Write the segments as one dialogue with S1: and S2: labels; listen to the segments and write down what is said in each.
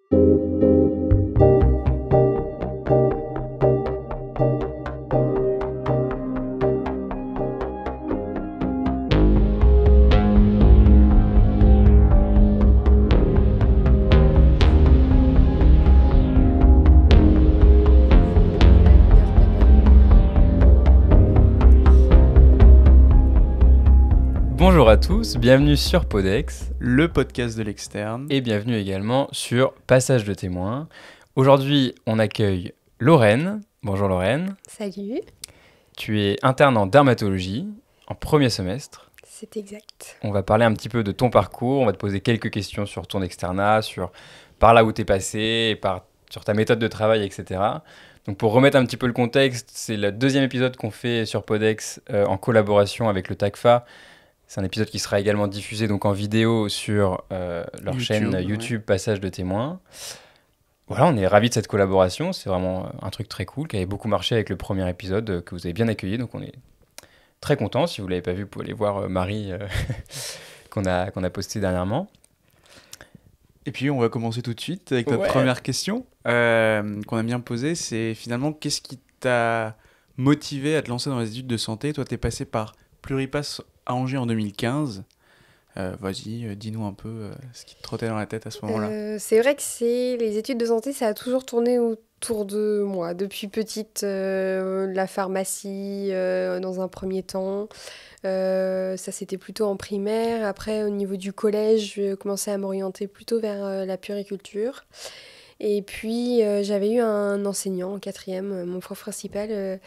S1: Bonjour à tous, bienvenue sur Podex
S2: le podcast de l'externe.
S1: et bienvenue également sur Passage de témoins. Aujourd'hui, on accueille Lorraine. Bonjour Lorraine.
S3: Salut,
S1: Tu es interne en dermatologie en premier semestre.
S3: c'est exact.
S1: On va parler un petit peu de ton parcours, on va te poser quelques questions sur ton externat, sur par là où tu es passé, sur ta méthode de travail, etc. Donc pour remettre un petit peu le contexte, c'est le deuxième épisode qu'on fait sur Podex en collaboration avec le TACFA. C'est un épisode qui sera également diffusé donc en vidéo sur leur chaîne YouTube Passage de témoins. Voilà, on est ravis de cette collaboration. C'est vraiment un truc très cool qui avait beaucoup marché avec le premier épisode que vous avez bien accueilli. Donc on est très contents. Si vous ne l'avez pas vu, vous pouvez aller voir Marie qu'on a posté dernièrement.
S2: Et puis on va commencer tout de suite avec notre
S1: Ouais.
S2: première question qu'on a bien posée. C'est finalement qu'est-ce qui t'a motivé à te lancer dans les études de santé? Toi, t'es passé par Pluripass à Angers en 2015. Vas-y, dis-nous un peu ce qui te trottait dans la tête à ce moment-là.
S3: C'est vrai que les études de santé, ça a toujours tourné autour de moi. Depuis petite, la pharmacie dans un premier temps. Ça, c'était plutôt en primaire. Après, au niveau du collège, je commençais à m'orienter plutôt vers la puériculture. Et puis, j'avais eu un enseignant en quatrième, mon prof principal,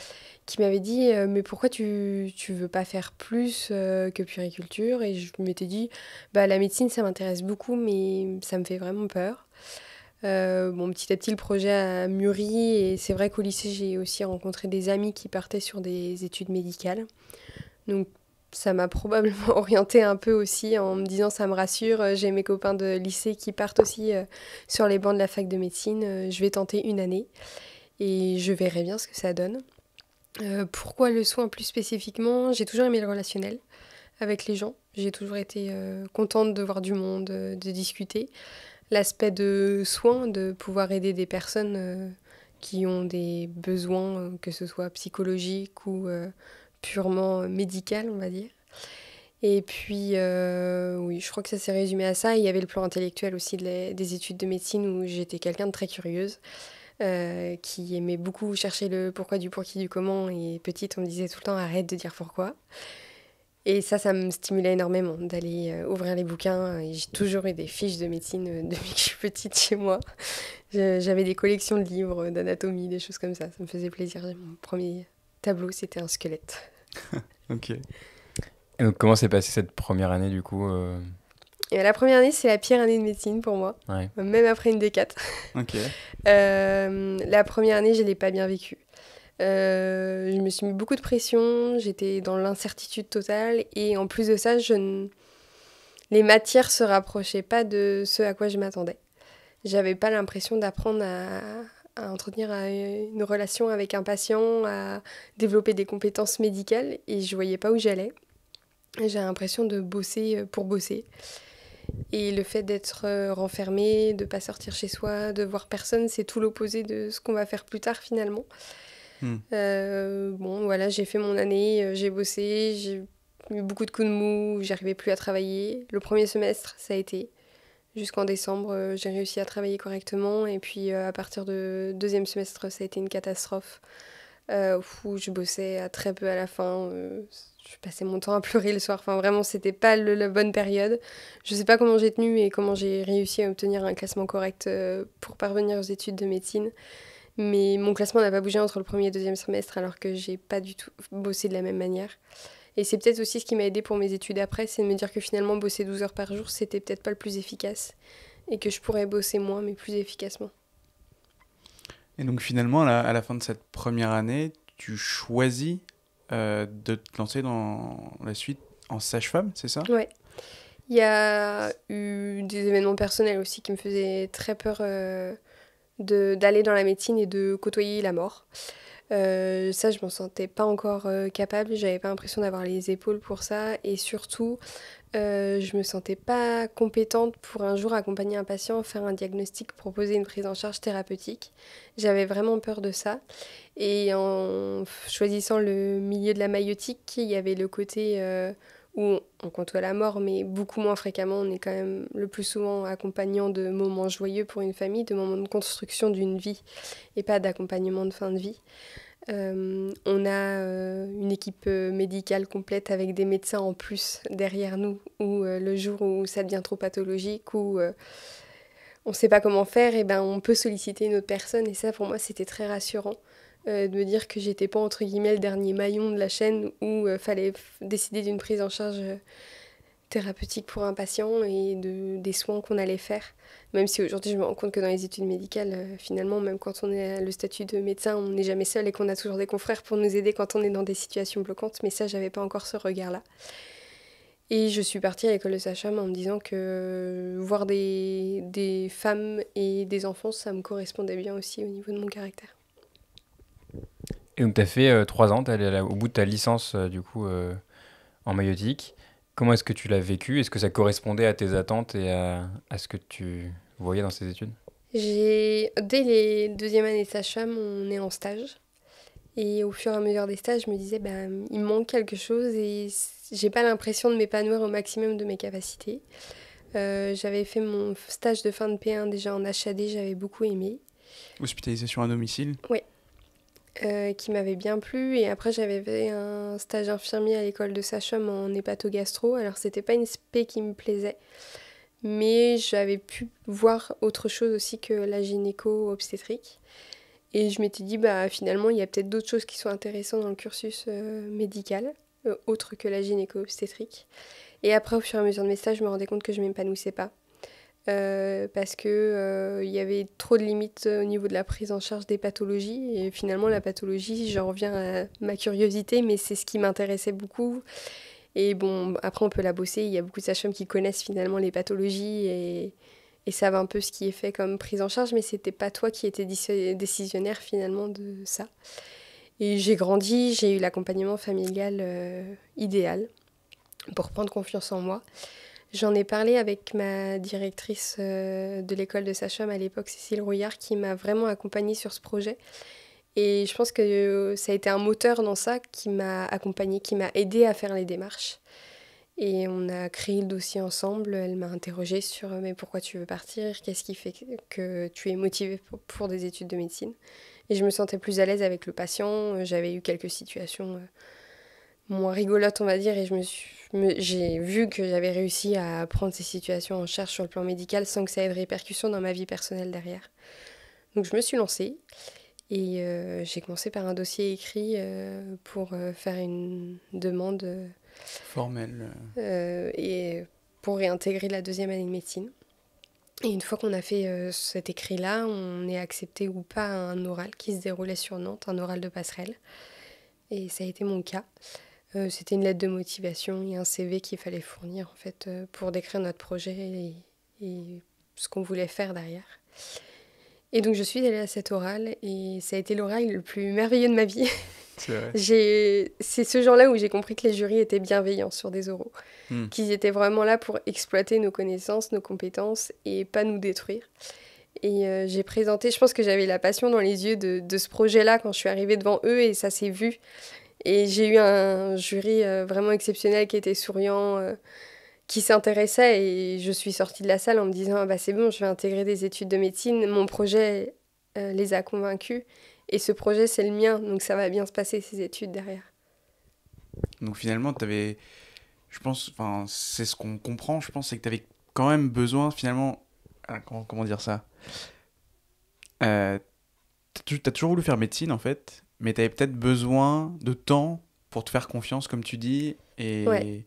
S3: qui m'avait dit mais pourquoi tu veux pas faire plus que puériculture? Et je m'étais dit, bah, la médecine, ça m'intéresse beaucoup, mais ça me fait vraiment peur. Bon, petit à petit, le projet a mûri et c'est vrai qu'au lycée, j'ai aussi rencontré des amis qui partaient sur des études médicales. Donc, ça m'a probablement orientée un peu aussi en me disant ça me rassure. J'ai mes copains de lycée qui partent aussi sur les bancs de la fac de médecine. Je vais tenter une année et je verrai bien ce que ça donne. Pourquoi le soin plus spécifiquement? J'ai toujours aimé le relationnel avec les gens. J'ai toujours été contente de voir du monde, de discuter. L'aspect de soin, de pouvoir aider des personnes qui ont des besoins, que ce soit psychologiques ou purement médical, on va dire. Et puis, oui, je crois que ça s'est résumé à ça. Il y avait le plan intellectuel aussi des études de médecine où j'étais quelqu'un de très curieuse, qui aimait beaucoup chercher le pourquoi du pour qui du comment. Et petite, on me disait tout le temps arrête de dire pourquoi. Et ça me stimulait énormément d'aller ouvrir les bouquins. Et j'ai toujours eu des fiches de médecine depuis que je suis petite chez moi. J'avais des collections de livres d'anatomie, des choses comme ça. Ça me faisait plaisir. Mon premier tableau, c'était un squelette.
S2: Ok.
S1: Et donc comment s'est passée cette première année du coup
S3: Et la première année, c'est la pire année de médecine pour moi,
S1: Ouais.
S3: même après une D4.
S2: Ok.
S3: La première année, je ne l'ai pas bien vécue. Je me suis mis beaucoup de pression, j'étais dans l'incertitude totale et en plus de ça, les matières ne se rapprochaient pas de ce à quoi je m'attendais. J'avais pas l'impression d'apprendre à entretenir une relation avec un patient, à développer des compétences médicales et je voyais pas où j'allais. J'ai l'impression de bosser pour bosser. Et le fait d'être renfermé, de pas sortir chez soi, de voir personne, c'est tout l'opposé de ce qu'on va faire plus tard finalement. Bon, voilà, j'ai fait mon année, j'ai bossé, j'ai eu beaucoup de coups de mou, j'arrivais plus à travailler. Le premier semestre, ça a été. Jusqu'en décembre, j'ai réussi à travailler correctement. Et puis, à partir du deuxième semestre, ça a été une catastrophe. Où je bossais à très peu à la fin. Je passais mon temps à pleurer le soir. Enfin, vraiment, c'était pas la bonne période. Je sais pas comment j'ai tenu et comment j'ai réussi à obtenir un classement correct pour parvenir aux études de médecine. Mais mon classement n'a pas bougé entre le premier et le deuxième semestre alors que j'ai pas du tout bossé de la même manière. Et c'est peut-être aussi ce qui m'a aidé pour mes études après, c'est de me dire que finalement bosser 12 heures par jour, c'était peut-être pas le plus efficace. Et que je pourrais bosser moins mais plus efficacement.
S2: Et donc finalement, à la fin de cette première année, tu choisis de te lancer dans la suite en sage-femme, c'est ça?
S3: Ouais. Il y a eu des événements personnels aussi qui me faisaient très peur d'aller dans la médecine et de côtoyer la mort. Ça, je m'en sentais pas encore capable. J'avais pas l'impression d'avoir les épaules pour ça. Et surtout, Je me sentais pas compétente pour un jour accompagner un patient, faire un diagnostic, proposer une prise en charge thérapeutique. J'avais vraiment peur de ça. Et en choisissant le milieu de la maïeutique, il y avait le côté où on côtoie la mort, mais beaucoup moins fréquemment. On est quand même le plus souvent accompagnant de moments joyeux pour une famille, de moments de construction d'une vie et pas d'accompagnement de fin de vie. On a une équipe médicale complète avec des médecins en plus derrière nous, où le jour où ça devient trop pathologique, où on ne sait pas comment faire, et ben on peut solliciter une autre personne. Et ça, pour moi, c'était très rassurant de me dire que j'étais pas, entre guillemets, le dernier maillon de la chaîne où fallait décider d'une prise en charge thérapeutique pour un patient et des soins qu'on allait faire. Même si aujourd'hui je me rends compte que dans les études médicales, finalement, même quand on est à le statut de médecin, on n'est jamais seul et qu'on a toujours des confrères pour nous aider quand on est dans des situations bloquantes. Mais ça, j'avais pas encore ce regard-là. Et je suis partie à l'école de sage-femme en me disant que voir des femmes et des enfants, ça me correspondait bien aussi au niveau de mon caractère.
S1: Et donc, tu as fait 3 ans, tu es allé au bout de ta licence, en maïeutique. Comment est-ce que tu l'as vécu? Est-ce que ça correspondait à tes attentes et à ce que tu voyais dans ces études?
S3: Dès les deuxièmes années de sage-femme, on est en stage. Et au fur et à mesure des stages, je me disais, il me manque quelque chose et j'ai pas l'impression de m'épanouir au maximum de mes capacités. J'avais fait mon stage de fin de P1 déjà en HAD, j'avais beaucoup aimé.
S2: Hospitalisation à domicile?
S3: Oui, qui m'avait bien plu. Et après, j'avais fait un stage infirmier à l'école de sage-femme en hépato-gastro. Alors, c'était pas une spé qui me plaisait, mais j'avais pu voir autre chose aussi que la gynéco-obstétrique. Et je m'étais dit, finalement, il y a peut-être d'autres choses qui sont intéressantes dans le cursus médical, autre que la gynéco-obstétrique. Et après, au fur et à mesure de mes stages, je me rendais compte que je ne m'épanouissais pas. Parce que il y avait trop de limites au niveau de la prise en charge des pathologies. Et finalement, la pathologie, j'en reviens à ma curiosité, mais c'est ce qui m'intéressait beaucoup. Et bon, après, on peut la bosser. Il y a beaucoup de sages-femmes qui connaissent finalement les pathologies et savent un peu ce qui est fait comme prise en charge, mais c'était pas toi qui étais décisionnaire finalement de ça. Et j'ai grandi, j'ai eu l'accompagnement familial idéal pour prendre confiance en moi. J'en ai parlé avec ma directrice de l'école de sage-femme à l'époque, Cécile Rouillard, qui m'a vraiment accompagnée sur ce projet. Et je pense que ça a été un moteur dans ça qui m'a accompagnée, qui m'a aidée à faire les démarches. Et on a créé le dossier ensemble. Elle m'a interrogée sur mais pourquoi tu veux partir? Qu'est-ce qui fait que tu es motivée pour des études de médecine? Et je me sentais plus à l'aise avec le patient. J'avais eu quelques situations moins rigolotes, on va dire, et j'ai vu que j'avais réussi à prendre ces situations en charge sur le plan médical sans que ça ait de répercussions dans ma vie personnelle derrière. Donc je me suis lancée et j'ai commencé par un dossier écrit pour faire une demande
S2: Formelle.
S3: et pour réintégrer la deuxième année de médecine. Et une fois qu'on a fait cet écrit-là, on est accepté ou pas à un oral qui se déroulait sur Nantes, un oral de passerelle. Et ça a été mon cas. C'était une lettre de motivation et un CV qu'il fallait fournir en fait pour décrire notre projet et ce qu'on voulait faire derrière. Et donc je suis allée à cet oral et ça a été l'oral le plus merveilleux de ma vie.
S2: C'est vrai.
S3: C'est ce jour-là où j'ai compris que les jurys étaient bienveillants sur des oraux. Qu'ils étaient vraiment là pour exploiter nos connaissances, nos compétences et pas nous détruire. Et j'ai présenté, je pense que j'avais la passion dans les yeux de ce projet-là quand je suis arrivée devant eux et ça s'est vu. Et j'ai eu un jury vraiment exceptionnel qui était souriant, qui s'intéressait et je suis sortie de la salle en me disant c'est bon, je vais intégrer des études de médecine, mon projet les a convaincus et ce projet c'est le mien, donc ça va bien se passer ces études derrière.
S2: Donc finalement, je pense, c'est ce qu'on comprend, je pense, c'est que tu avais quand même besoin finalement, comment dire ça, t'as toujours voulu faire médecine en fait, mais tu avais peut-être besoin de temps pour te faire confiance comme tu dis et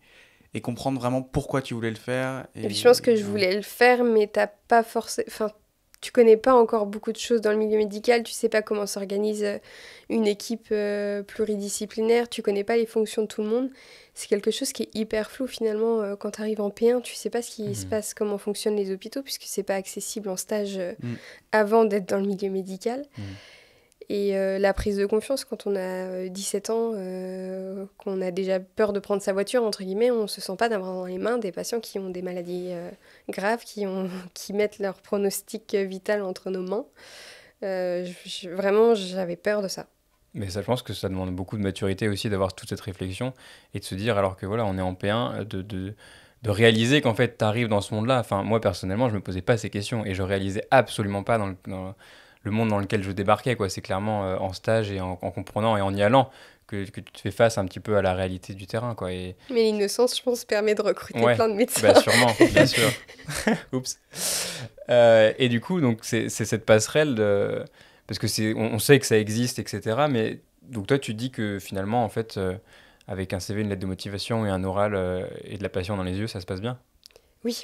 S2: comprendre vraiment pourquoi tu voulais le faire.
S3: Et puis je pense que je voulais le faire, mais t'as pas forcément... Enfin, tu connais pas encore beaucoup de choses dans le milieu médical, tu sais pas comment s'organise une équipe pluridisciplinaire, tu connais pas les fonctions de tout le monde. C'est quelque chose qui est hyper flou finalement. Quand tu arrives en P1, tu sais pas ce qui se passe, comment fonctionnent les hôpitaux, puisque c'est pas accessible en stage avant d'être dans le milieu médical. Et la prise de confiance, quand on a 17 ans, qu'on a déjà peur de prendre sa voiture, entre guillemets, on ne se sent pas d'avoir dans les mains des patients qui ont des maladies graves, qui mettent leur pronostic vital entre nos mains. Vraiment, j'avais peur de ça.
S1: Mais ça, je pense que ça demande beaucoup de maturité aussi d'avoir toute cette réflexion et de se dire, alors que voilà, on est en P1, de réaliser qu'en fait, tu arrives dans ce monde-là. Enfin, moi, personnellement, je me posais pas ces questions et je réalisais absolument pas dans le monde dans lequel je débarquais, quoi. C'est clairement en stage et en comprenant et en y allant que tu te fais face un petit peu à la réalité du terrain, quoi. Et
S3: Mais l'innocence, je pense, permet de recruter
S1: ouais,
S3: plein de médecins.
S1: bah sûrement, bien sûr. Oups. Et du coup, donc c'est cette passerelle parce que on sait que ça existe, etc. Mais donc toi, tu dis que finalement, en fait, avec un CV, une lettre de motivation et un oral et de la passion dans les yeux, ça se passe bien.
S3: Oui,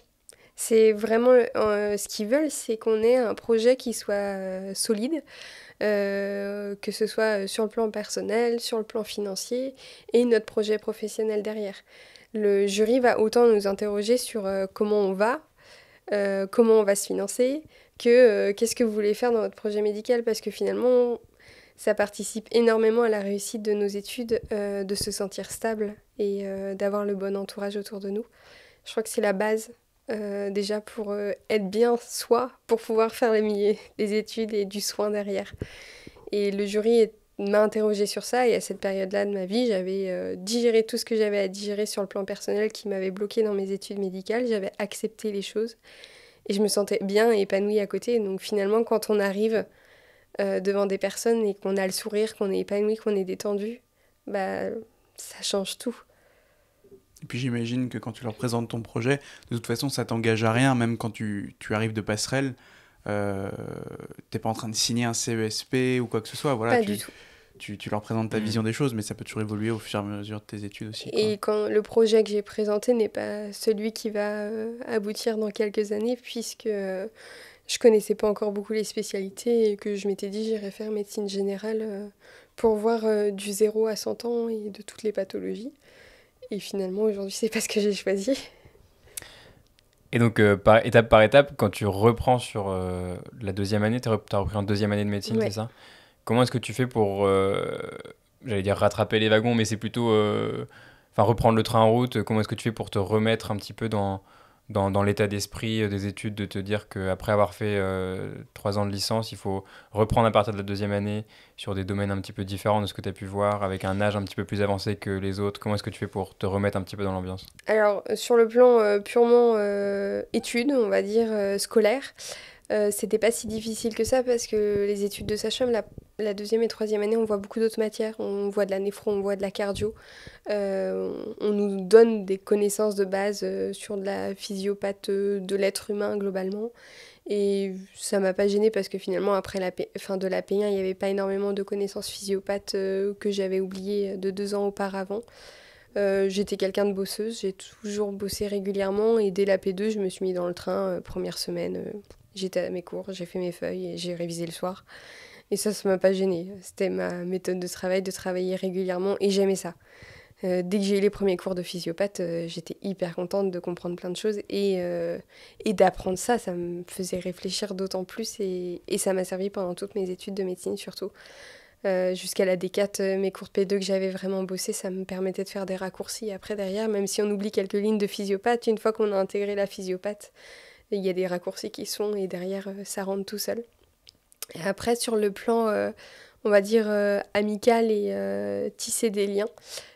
S3: c'est vraiment ce qu'ils veulent, c'est qu'on ait un projet qui soit solide, que ce soit sur le plan personnel, sur le plan financier et notre projet professionnel derrière. Le jury va autant nous interroger sur comment on va se financer, que qu'est-ce que vous voulez faire dans votre projet médical, parce que finalement, ça participe énormément à la réussite de nos études, de se sentir stable et d'avoir le bon entourage autour de nous. Je crois que c'est la base déjà pour être bien soi, pour pouvoir faire les études et du soin derrière. Et le m'a interrogée sur ça et à cette période-là de ma vie, j'avais digéré tout ce que j'avais à digérer sur le plan personnel qui m'avait bloqué dans mes études médicales. J'avais accepté les choses et je me sentais bien et épanouie à côté. Donc finalement, quand on arrive devant des personnes et qu'on a le sourire, qu'on est épanoui, qu'on est détendu, bah ça change tout.
S2: Et puis j'imagine que quand tu leur présentes ton projet, de toute façon, ça t'engage à rien, même quand tu arrives de passerelle. T'es pas en train de signer un CESP ou quoi que ce soit. Voilà,
S3: Pas du tout.
S2: tu leur présentes ta vision des choses, mais ça peut toujours évoluer au fur et à mesure de tes études aussi, quoi.
S3: Et quand le projet que j'ai présenté n'est pas celui qui va aboutir dans quelques années, puisque je connaissais pas encore beaucoup les spécialités et que je m'étais dit j'irais faire médecine générale pour voir du 0 à 100 ans et de toutes les pathologies. Et finalement, aujourd'hui, c'est pas ce que j'ai choisi.
S1: Et donc, par étape, quand tu reprends sur la deuxième année, t'as repris en deuxième année de médecine, c'est
S3: Ouais.
S1: ça? Comment est-ce que tu fais pour, j'allais dire rattraper les wagons, mais c'est plutôt, enfin, reprendre le train en route. Comment est-ce que tu fais pour te remettre un petit peu dans l'état d'esprit des études, de te dire qu'après avoir fait 3 ans de licence, il faut reprendre à partir de la deuxième année sur des domaines un petit peu différents de ce que tu as pu voir, avec un âge un petit peu plus avancé que les autres. Comment est-ce que tu fais pour te remettre un petit peu dans l'ambiance?
S3: Alors, sur le plan purement études, on va dire scolaire, c'était pas si difficile que ça parce que les études de sage-femme, la deuxième et troisième année, on voit beaucoup d'autres matières. On voit de la néphro, on voit de la cardio. On nous donne des connaissances de base sur de la physiopathie de l'être humain globalement. Et ça m'a pas gênée parce que finalement, après fin de la P1, il n'y avait pas énormément de connaissances physiopathes que j'avais oubliées de 2 ans auparavant. J'étais quelqu'un de bosseuse, j'ai toujours bossé régulièrement et dès la P2, je me suis mis dans le train, première semaine, j'étais à mes cours, j'ai fait mes feuilles et j'ai révisé le soir. Et ça m'a pas gênée. C'était ma méthode de travailler régulièrement et j'aimais ça. Dès que j'ai eu les premiers cours de physiopathe, j'étais hyper contente de comprendre plein de choses et d'apprendre ça, ça me faisait réfléchir d'autant plus et ça m'a servi pendant toutes mes études de médecine surtout. Jusqu'à la D4, mes cours de P2 que j'avais vraiment bossé, ça me permettait de faire des raccourcis après derrière, même si on oublie quelques lignes de physiopathe, une fois qu'on a intégré la physiopathe, il y a des raccourcis qui sont et derrière ça rentre tout seul. Et après sur le plan, on va dire amical et tisser des liens,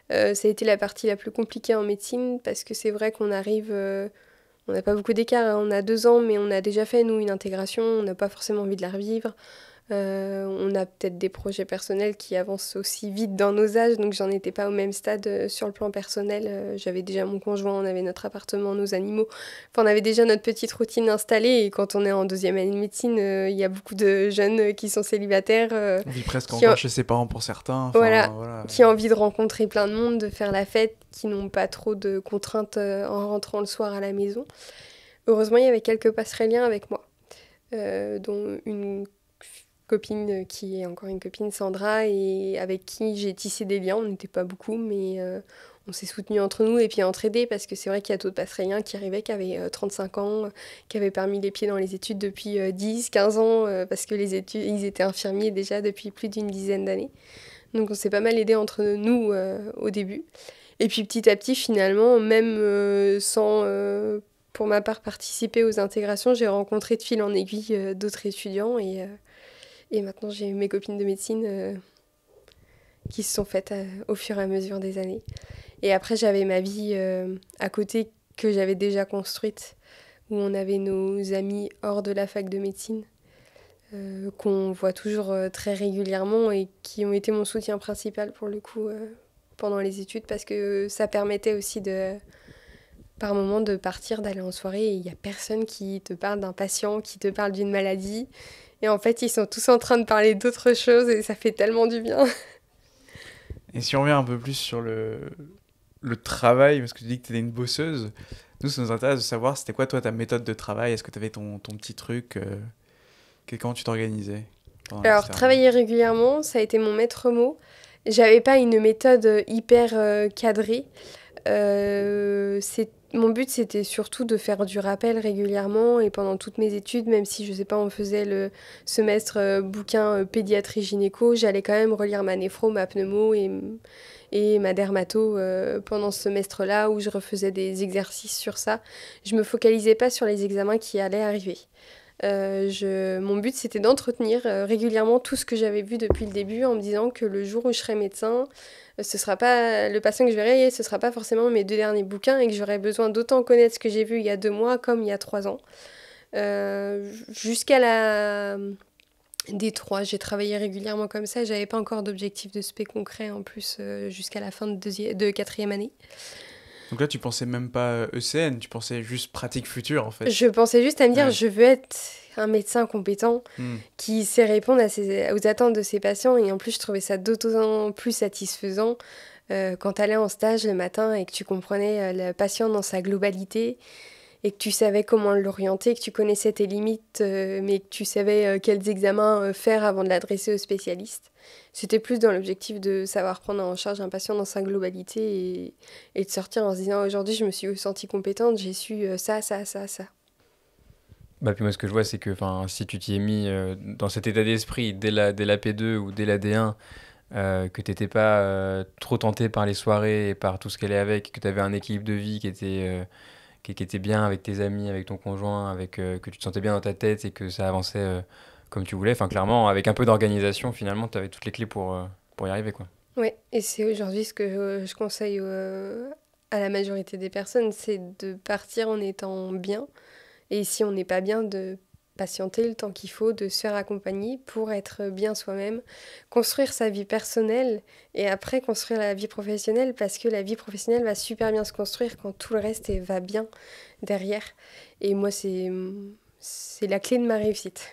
S3: ça a été la partie la plus compliquée en médecine parce que c'est vrai qu'on arrive, on n'a pas beaucoup d'écart, hein, on a 2 ans mais on a déjà fait nous une intégration, on n'a pas forcément envie de la revivre. On a peut-être des projets personnels qui avancent aussi vite dans nos âges, donc j'en étais pas au même stade sur le plan personnel. J'avais déjà mon conjoint, on avait notre appartement, nos animaux. Enfin, on avait déjà notre petite routine installée. Et quand on est en deuxième année de médecine, il y a beaucoup de jeunes qui sont célibataires,
S2: On vit presque
S3: qui
S2: encore chez ses parents pour certains.
S3: voilà,
S2: Voilà.
S3: qui ont envie de rencontrer plein de monde, de faire la fête, qui n'ont pas trop de contraintes en rentrant le soir à la maison. Heureusement, il y avait quelques passerelliens avec moi, dont une copine qui est encore une copine, Sandra, et avec qui j'ai tissé des liens. On n'était pas beaucoup, mais on s'est soutenus entre nous et puis entraidés parce que c'est vrai qu'il y a d'autres passerelliens qui arrivaient, qui avaient 35 ans, qui avaient pas mis les pieds dans les études depuis 10, 15 ans parce que ils étaient infirmiers déjà depuis plus d'une dizaine d'années. Donc on s'est pas mal aidés entre nous au début. Et puis petit à petit, finalement, même sans, pour ma part, participer aux intégrations, j'ai rencontré de fil en aiguille d'autres étudiants et maintenant j'ai mes copines de médecine qui se sont faites au fur et à mesure des années. Et après, j'avais ma vie à côté que j'avais déjà construite, où on avait nos amis hors de la fac de médecine, qu'on voit toujours très régulièrement et qui ont été mon soutien principal pour le coup pendant les études, parce que ça permettait aussi par moment de partir, d'aller en soirée, et il n'y a personne qui te parle d'un patient, qui te parle d'une maladie. Et en fait, ils sont tous en train de parler d'autres choses et ça fait tellement du bien.
S2: Et si on revient un peu plus sur le travail, parce que tu dis que tu étais une bosseuse, nous, ça nous intéresse de savoir, c'était quoi, toi, ta méthode de travail? Est-ce que tu avais ton petit truc comment tu t'organisais pendant
S3: Alors,
S2: l'externat?
S3: travailler régulièrement, ça a été mon maître mot. J'avais pas une méthode hyper cadrée. Mon but, c'était surtout de faire du rappel régulièrement et pendant toutes mes études, même si, je sais pas, on faisait le semestre bouquin pédiatrie gynéco, j'allais quand même relire ma néphro, ma pneumo et ma dermato pendant ce semestre-là où je refaisais des exercices sur ça. Je me focalisais pas sur les examens qui allaient arriver. Mon but, c'était d'entretenir régulièrement tout ce que j'avais vu depuis le début en me disant que le jour où je serai médecin, ce sera pas le patient que je verrai, ce sera pas forcément mes 2 derniers bouquins et que j'aurai besoin d'autant connaître ce que j'ai vu il y a 2 mois comme il y a 3 ans. Jusqu'à la D3, j'ai travaillé régulièrement comme ça. J'avais pas encore d'objectif de spé concret en plus jusqu'à la fin de 4e année.
S2: Donc là, tu pensais même pas ECN, tu pensais juste pratique future, en fait.
S3: Je pensais juste à me dire,
S2: Ouais.
S3: je veux être un médecin compétent qui sait répondre aux attentes de ses patients. Et en plus, je trouvais ça d'autant plus satisfaisant quand tu allais en stage le matin et que tu comprenais le patient dans sa globalité et que tu savais comment l'orienter, que tu connaissais tes limites, mais que tu savais quels examens faire avant de l'adresser au spécialiste. C'était plus dans l'objectif de savoir prendre en charge un patient dans sa globalité et de sortir en se disant aujourd'hui je me suis sentie compétente, j'ai su ça.
S1: Bah, puis moi, ce que je vois, c'est que si tu t'y es mis dans cet état d'esprit dès la P2 ou dès la D1, que tu n'étais pas trop tenté par les soirées et par tout ce qu'elle est avec, que tu avais un équilibre de vie qui était bien avec tes amis, avec ton conjoint, que tu te sentais bien dans ta tête et que ça avançait comme tu voulais. Enfin, clairement, avec un peu d'organisation, finalement, tu avais toutes les clés pour y arriver, quoi.
S3: Oui, et c'est aujourd'hui ce que je conseille à la majorité des personnes, c'est de partir en étant bien. Et si on n'est pas bien, de patienter le temps qu'il faut, de se faire accompagner pour être bien soi-même, construire sa vie personnelle et après construire la vie professionnelle parce que la vie professionnelle va super bien se construire quand tout le reste va bien derrière. Et moi, c'est la clé de ma réussite.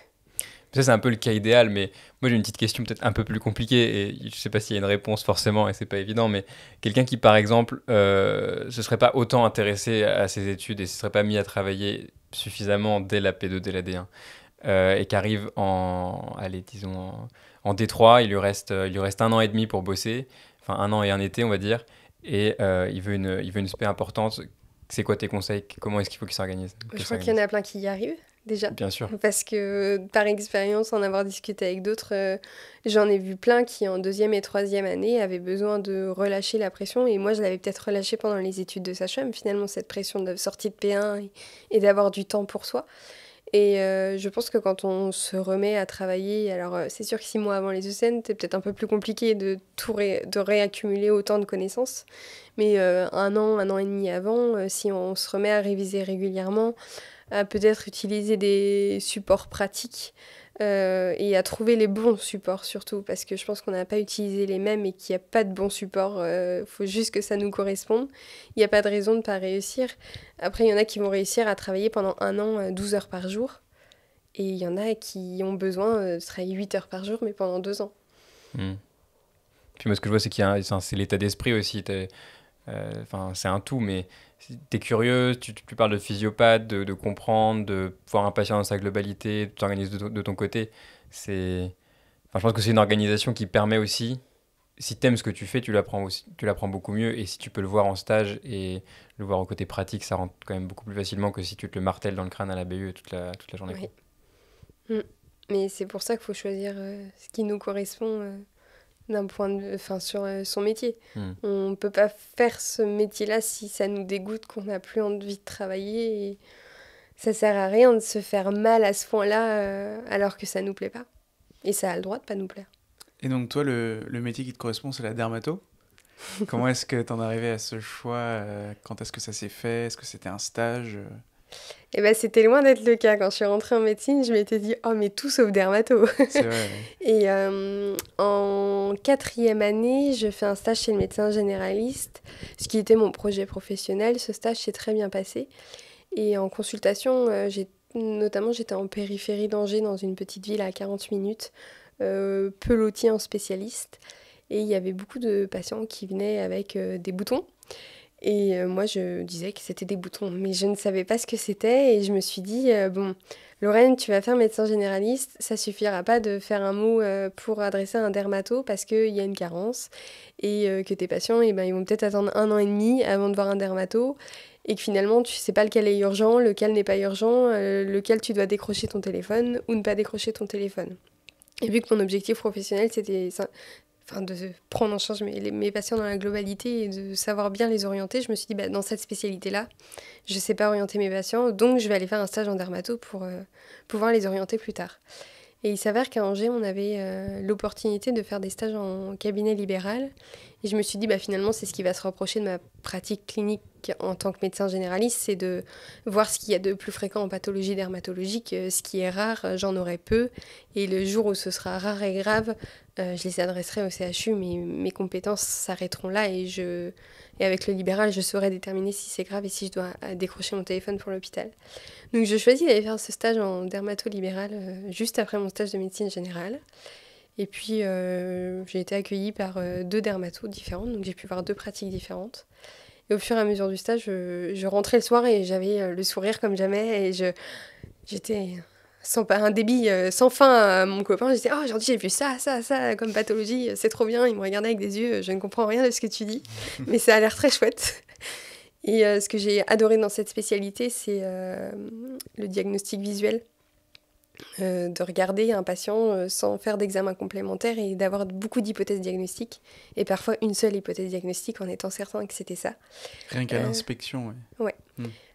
S1: Ça, c'est un peu le cas idéal, mais moi, j'ai une petite question peut-être un peu plus compliquée, et je sais pas s'il y a une réponse forcément, et c'est pas évident, mais quelqu'un qui, par exemple, se serait pas autant intéressé à ses études et se serait pas mis à travailler suffisamment dès la P2, dès la D1, et qui arrive allez, disons, en D3, il lui reste 1 an et demi pour bosser, enfin 1 an et un été, on va dire, et il veut une spé importante. C'est quoi tes conseils? Comment est-ce qu'il faut qu'il s'organise?
S3: Je crois qu'il y en a plein qui y arrivent. Déjà.
S1: Bien sûr.
S3: Parce que par expérience, en avoir discuté avec d'autres, j'en ai vu plein qui en 2e et 3e année avaient besoin de relâcher la pression. Et moi, je l'avais peut-être relâché pendant les études de sage-femme, finalement, cette pression de sortie de P1 et d'avoir du temps pour soi. Et je pense que quand on se remet à travailler, alors c'est sûr que 6 mois avant les ECN, c'est peut-être un peu plus compliqué de réaccumuler autant de connaissances. Mais 1 an et demi avant, si on se remet à réviser régulièrement, à peut-être utiliser des supports pratiques et à trouver les bons supports surtout, parce que je pense qu'on n'a pas utilisé les mêmes et qu'il n'y a pas de bons supports, faut juste que ça nous corresponde. Il n'y a pas de raison de ne pas réussir. Après, il y en a qui vont réussir à travailler pendant 1 an 12 heures par jour, et il y en a qui ont besoin de travailler 8 heures par jour, mais pendant 2 ans.
S1: Puis moi, ce que je vois, c'est c'est l'état d'esprit aussi. C'est un tout, mais si t'es curieux, tu parles de physiopathe, de comprendre, de voir un patient dans sa globalité, de t'organiser de ton côté. Je pense que c'est une organisation qui permet aussi, si t'aimes ce que tu fais, tu l'apprends beaucoup mieux. Et si tu peux le voir en stage et le voir au côté pratique, ça rentre quand même beaucoup plus facilement que si tu te le martèles dans le crâne à la BU toute la journée.
S3: Oui. Mais c'est pour ça qu'il faut choisir ce qui nous correspond d'un point de enfin, sur son métier. On ne peut pas faire ce métier-là si ça nous dégoûte, qu'on n'a plus envie de travailler. Et ça sert à rien de se faire mal à ce point-là alors que ça nous plaît pas. Et ça a le droit de pas nous plaire.
S2: Et donc toi, le métier qui te correspond, c'est la dermato. Comment est-ce que t'en es arrivé à ce choix? Quand est-ce que ça s'est fait? Est-ce que c'était un stage?
S3: Et ben c'était loin d'être le cas. Quand je suis rentrée en médecine, je m'étais dit « Oh, mais tout sauf dermato !»
S2: C'est vrai, ouais.
S3: Et en 4e année, je fais un stage chez le médecin généraliste, ce qui était mon projet professionnel. Ce stage s'est très bien passé. Et en consultation, j'étais en périphérie d'Angers, dans une petite ville à 40 minutes, peu lotie en spécialistes. Et il y avait beaucoup de patients qui venaient avec des boutons. Et moi, je disais que c'était des boutons, mais je ne savais pas ce que c'était. Et je me suis dit, bon, Lorraine, tu vas faire médecin généraliste, ça suffira pas de faire un mot pour adresser un dermato parce qu'il y a une carence et que tes patients, eh ben, ils vont peut-être attendre 1 an et demi avant de voir un dermato et que finalement, tu sais pas lequel est urgent, lequel n'est pas urgent, lequel tu dois décrocher ton téléphone ou ne pas décrocher ton téléphone. Et vu que mon objectif professionnel, c'était de prendre en charge mes patients dans la globalité et de savoir bien les orienter, je me suis dit, dans cette spécialité-là, je ne sais pas orienter mes patients, donc je vais aller faire un stage en dermato pour pouvoir les orienter plus tard. Et il s'avère qu'à Angers, on avait l'opportunité de faire des stages en cabinet libéral. Et je me suis dit, finalement, c'est ce qui va se rapprocher de ma pratique clinique en tant que médecin généraliste, c'est de voir ce qu'il y a de plus fréquent en pathologie dermatologique. Ce qui est rare, j'en aurai peu. Et le jour où ce sera rare et grave, je les adresserai au CHU, mais mes compétences s'arrêteront là. Et avec le libéral, je saurai déterminer si c'est grave et si je dois décrocher mon téléphone pour l'hôpital. Donc je choisis d'aller faire ce stage en dermato-libéral juste après mon stage de médecine générale. Et puis j'ai été accueillie par 2 dermatos différentes, donc j'ai pu voir 2 pratiques différentes. Et au fur et à mesure du stage, je rentrais le soir et j'avais le sourire comme jamais. Et j'étais un débit sans fin à mon copain. Je disais « Oh, aujourd'hui j'ai vu ça comme pathologie, c'est trop bien. » Il me regardait avec des yeux « Je ne comprends rien de ce que tu dis, mais ça a l'air très chouette. » Et ce que j'ai adoré dans cette spécialité, c'est le diagnostic visuel. De regarder un patient sans faire d'examen complémentaire et d'avoir beaucoup d'hypothèses diagnostiques. Et parfois une seule hypothèse diagnostique en étant certain que c'était ça.
S2: Rien qu'à l'inspection,
S3: ouais.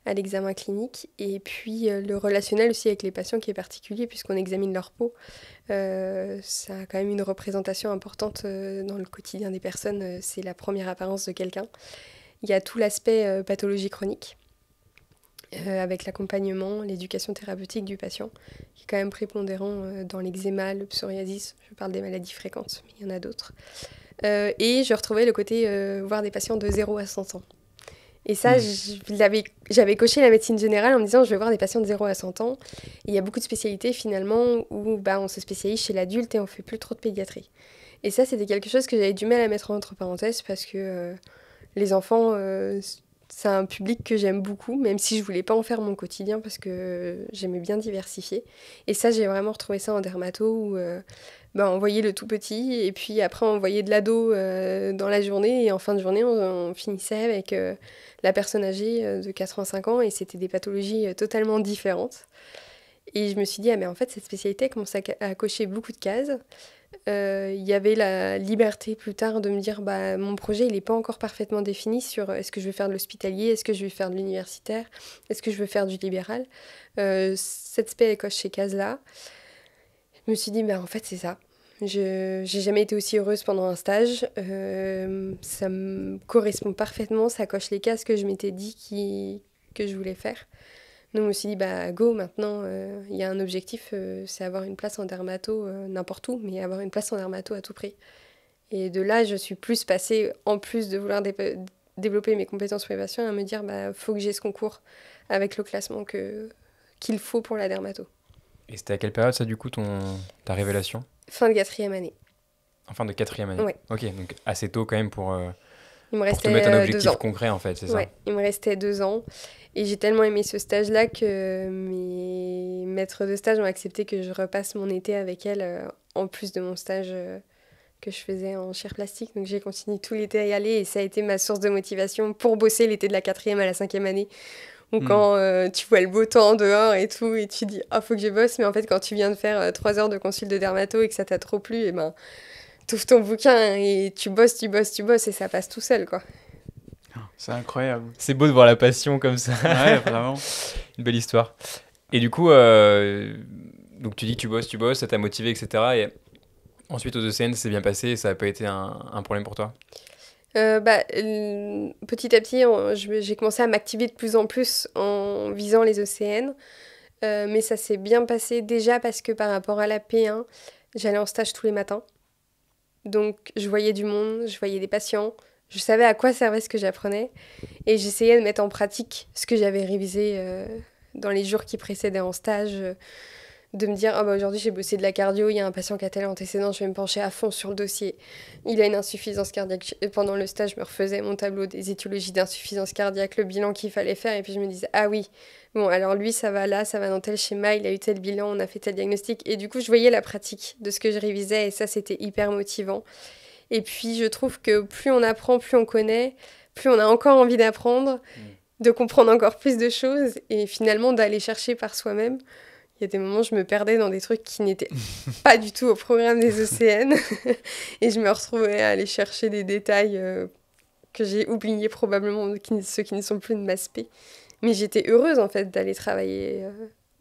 S3: À l'examen clinique. Et puis le relationnel aussi avec les patients qui est particulier puisqu'on examine leur peau. Ça a quand même une représentation importante dans le quotidien des personnes. C'est la première apparence de quelqu'un. Il y a tout l'aspect pathologie chronique, avec l'accompagnement, l'éducation thérapeutique du patient, qui est quand même prépondérant dans l'eczéma, le psoriasis. Je parle des maladies fréquentes, mais il y en a d'autres. Et je retrouvais le côté voir des patients de 0 à 100 ans. Et ça, j'avais coché la médecine générale en me disant je vais voir des patients de 0 à 100 ans. Et il y a beaucoup de spécialités finalement où on se spécialise chez l'adulte et on fait plus trop de pédiatrie. Et ça, c'était quelque chose que j'avais du mal à mettre entre parenthèses parce que les enfants, c'est un public que j'aime beaucoup, même si je voulais pas en faire mon quotidien parce que j'aimais bien diversifier. Et ça, j'ai vraiment retrouvé ça en dermato où on voyait le tout petit et puis après on voyait de l'ado dans la journée et en fin de journée on finissait avec la personne âgée de 85 ans et c'était des pathologies totalement différentes. Et je me suis dit, mais en fait cette spécialité commence à cocher beaucoup de cases. Il y avait la liberté plus tard de me dire mon projet il n'est pas encore parfaitement défini sur est-ce que je vais faire de l'hospitalier, est-ce que je vais faire de l'universitaire, est-ce que je veux faire du libéral. Cette spé elle coche ces cases là. Je me suis dit en fait c'est ça. J'ai jamais été aussi heureuse pendant un stage. Ça me correspond parfaitement, ça coche les cases que je m'étais dit que je voulais faire. Donc je me suis dit, go, maintenant, il y a un objectif, c'est avoir une place en dermato, n'importe où, mais avoir une place en dermato à tout prix. Et de là, je suis plus passée, en plus de vouloir développer mes compétences pour les patients, à me dire, faut que j'ai ce concours avec le classement qu'il faut pour la dermato.
S1: Et c'était à quelle période, ça, du coup, ta révélation ?
S3: Fin de 4e année.
S1: En fin de 4e année ?
S3: Ouais.
S1: Ok, donc assez tôt quand même pour
S3: te
S1: mettre un objectif concret, en fait, c'est ça ?
S3: Ouais, il me restait 2 ans. Et j'ai tellement aimé ce stage-là que mes maîtres de stage ont accepté que je repasse mon été avec elles, en plus de mon stage que que je faisais en chir plastique. Donc j'ai continué tout l'été à y aller et ça a été ma source de motivation pour bosser l'été de la 4e à la 5e année. Ou quand tu vois le beau temps dehors et tout, et tu dis, faut que je bosse. Mais en fait, quand tu viens de faire 3 heures de consul de dermato et que ça t'a trop plu, et ben, t'ouvres ton bouquin et tu bosses, et ça passe tout seul, quoi.
S2: C'est incroyable.
S1: C'est beau de voir la passion comme ça.
S2: Ouais, vraiment.
S1: Une belle histoire. Et du coup, donc tu dis que tu bosses, ça t'a motivé, etc. Et ensuite, aux ECN, c'est bien passé et ça n'a pas été un problème pour toi?
S3: Petit à petit, j'ai commencé à m'activer de plus en plus en visant les ECN. Mais ça s'est bien passé déjà parce que par rapport à la P1, j'allais en stage tous les matins. Donc je voyais du monde, je voyais des patients, je savais à quoi servait ce que j'apprenais et j'essayais de mettre en pratique ce que j'avais révisé dans les jours qui précédaient en stage. De me dire, aujourd'hui j'ai bossé de la cardio, il y a un patient qui a tel antécédent, je vais me pencher à fond sur le dossier. Il a une insuffisance cardiaque. Et pendant le stage, je me refaisais mon tableau des étiologies d'insuffisance cardiaque, le bilan qu'il fallait faire, et puis je me disais, ah oui, bon, alors lui, ça va là, ça va dans tel schéma, il a eu tel bilan, on a fait tel diagnostic. Et du coup, je voyais la pratique de ce que je révisais, et ça, c'était hyper motivant. Et puis, je trouve que plus on apprend, plus on connaît, plus on a encore envie d'apprendre, de comprendre encore plus de choses, et finalement d'aller chercher par soi-même. Il y a des moments où je me perdais dans des trucs qui n'étaient pas du tout au programme des ECN. Et je me retrouvais à aller chercher des détails que j'ai oubliés probablement, ceux qui ne sont plus de ma spé. Mais j'étais heureuse en fait d'aller travailler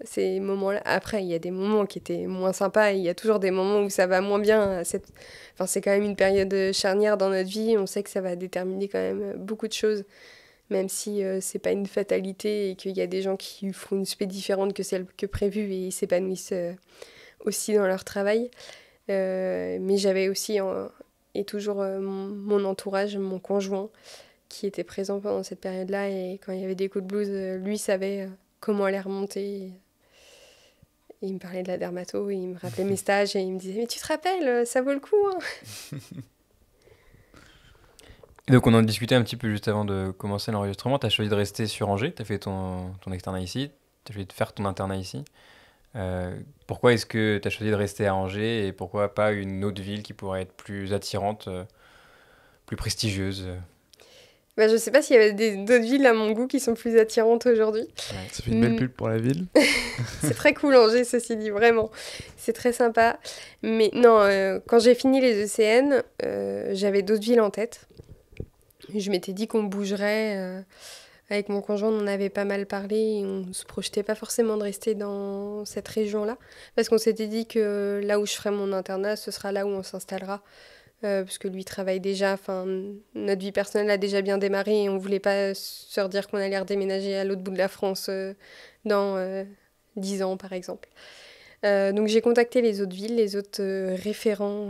S3: ces moments-là. Après, il y a des moments qui étaient moins sympas et il y a toujours des moments où ça va moins bien. Enfin, c'est quand même une période charnière dans notre vie. On sait que ça va déterminer quand même beaucoup de choses. Même si c'est pas une fatalité et qu'il y a des gens qui font une spé différente que celle que prévue et ils s'épanouissent aussi dans leur travail. Mais j'avais aussi et toujours mon entourage, mon conjoint, qui était présent pendant cette période-là. Et quand il y avait des coups de blues, lui savait comment aller remonter. Et il me parlait de la dermato, et il me rappelait mes stages et il me disait « Mais tu te rappelles, ça vaut le coup hein !»
S1: Et donc, on en discutait un petit peu juste avant de commencer l'enregistrement. Tu as choisi de rester sur Angers, tu as fait ton externat ici, tu as choisi de faire ton internat ici. Pourquoi est-ce que tu as choisi de rester à Angers et pourquoi pas une autre ville qui pourrait être plus attirante, plus prestigieuse?
S3: Je sais pas s'il y avait d'autres villes à mon goût qui sont plus attirantes aujourd'hui.
S2: Ouais, ça fait une belle pub pour la ville.
S3: C'est très cool Angers, ceci dit, vraiment. C'est très sympa. Mais non, quand j'ai fini les ECN, j'avais d'autres villes en tête. Je m'étais dit qu'on bougerait. Avec mon conjoint, on en avait pas mal parlé et on ne se projetait pas forcément de rester dans cette région-là. Parce qu'on s'était dit que là où je ferai mon internat, ce sera là où on s'installera. Parce que lui travaille déjà, notre vie personnelle a déjà bien démarré et on ne voulait pas se redire qu'on allait redéménager à l'autre bout de la France dans 10 ans, par exemple. Donc j'ai contacté les autres villes, les autres référents